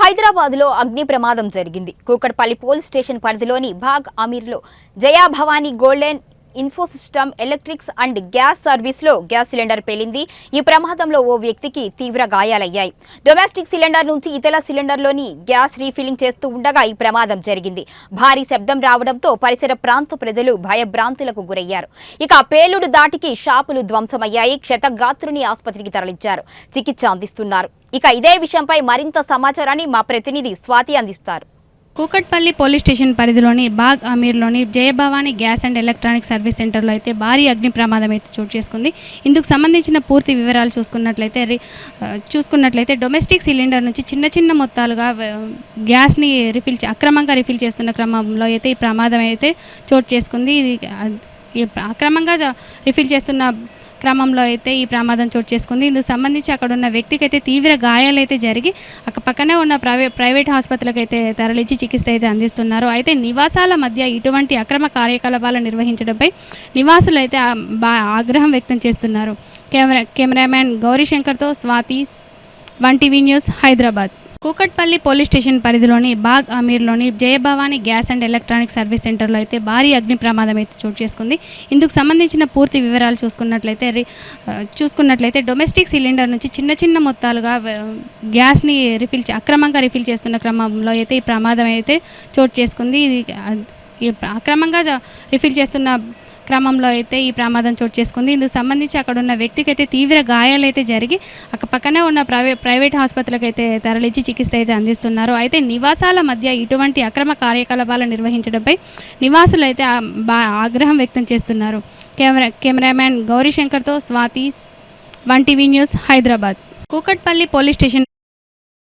హైదరాబాద్లో అగ్ని ప్రమాదం జరిగింది. కూకట్పల్లి పోలీస్ స్టేషన్ పరిధిలోని బాగ్ అమీర్లో Jaya Bhavani golden infosystem electrics and gas సర్వీస్లో గ్యాస్ సిలిండర్ పేలింది. ఈ ప్రమాదంలో ఓ వ్యక్తికి తీవ్ర గాయాలయ్యాయి. డొమెస్టిక్ సిలిండర్ నుంచి ఇతర సిలిండర్లోని గ్యాస్ రీఫిల్లింగ్ చేస్తూ ఉండగా ఈ ప్రమాదం జరిగింది. భారీ శబ్దం రావడంతో పరిసర ప్రాంత ప్రజలు భయభ్రాంతులకు గురయ్యారు. ఇక పేలుడు దాటికి షాపులు ధ్వంసమయ్యాయి. క్షతగాత్రుని ఆసుపత్రికి తరలించారు, చికిత్స అందిస్తున్నారు. ఇక ఇదే విషయంపై మరింత సమాచారాన్ని మా ప్రతినిధి స్వాతి అందిస్తారు. కూకట్పల్లి పోలీస్ స్టేషన్ పరిధిలోని బాగ్ అమీర్లోని Jayabhavani gas and electronic service సెంటర్లో అయితే భారీ అగ్ని ప్రమాదం అయితే చోటు చేసుకుంది. ఇందుకు సంబంధించిన పూర్తి వివరాలు చూసుకున్నట్లయితే డొమెస్టిక్ సిలిండర్ నుంచి చిన్న మొత్తాలుగా గ్యాస్ని అక్రమంగా రిఫిల్ చేస్తున్న క్రమంలో అయితే ఈ ప్రమాదం అయితే చోటు చేసుకుంది. అక్రమంగా రిఫిల్ చేస్తున్న క్రమంలో అయితే ఈ ప్రమాదం చోటు చేసుకుంది. ఇందుకు సంబంధించి అక్కడ ఉన్న వ్యక్తికి అయితే తీవ్ర గాయాలు అయితే జరిగి అక్కడ పక్కనే ఉన్న ప్రైవేట్ ఆసుపత్రులకు అయితే తరలించి చికిత్స అయితే అందిస్తున్నారు. అయితే నివాసాల మధ్య ఇటువంటి అక్రమ కార్యకలాపాలు నిర్వహించడంపై నివాసులు అయితే ఆగ్రహం వ్యక్తం చేస్తున్నారు. కెమెరామ్యాన్ గౌరీశంకర్తో Swathi, 1TV news, Hyderabad. Kukatpally police station పరిధిలోని బాగ్ అమీర్లోని Jayabhavani gas and electronic service సెంటర్లో అయితే భారీ అగ్ని ప్రమాదం అయితే చోటు చేసుకుంది. ఇందుకు సంబంధించిన పూర్తి వివరాలు చూసుకున్నట్లయితే డొమెస్టిక్ సిలిండర్ నుంచి చిన్న మొత్తాలుగా గ్యాస్ని అక్రమంగా రిఫిల్ చేస్తున్న క్రమంలో అయితే ఈ ప్రమాదం అయితే చోటు చేసుకుంది. అక్రమంగా రిఫిల్ చేస్తున్న క్రమంలో అయితే ఈ ప్రమాదం చోటు చేసుకుంది. ఇందుకు సంబంధించి అక్కడ ఉన్న వ్యక్తికి అయితే తీవ్ర గాయాలు అయితే జరిగి అక్కడ పక్కనే ఉన్న ప్రైవేట్ ఆసుపత్రులకు అయితే తరలించి చికిత్స అయితే అందిస్తున్నారు. అయితే నివాసాల మధ్య ఇటువంటి అక్రమ కార్యకలాపాలు నిర్వహించడంపై నివాసులు అయితే ఆగ్రహం వ్యక్తం చేస్తున్నారు. కెమెరామ్యాన్ గౌరీశంకర్తో Swathi, 1TV news, Hyderabad. Kukatpally police station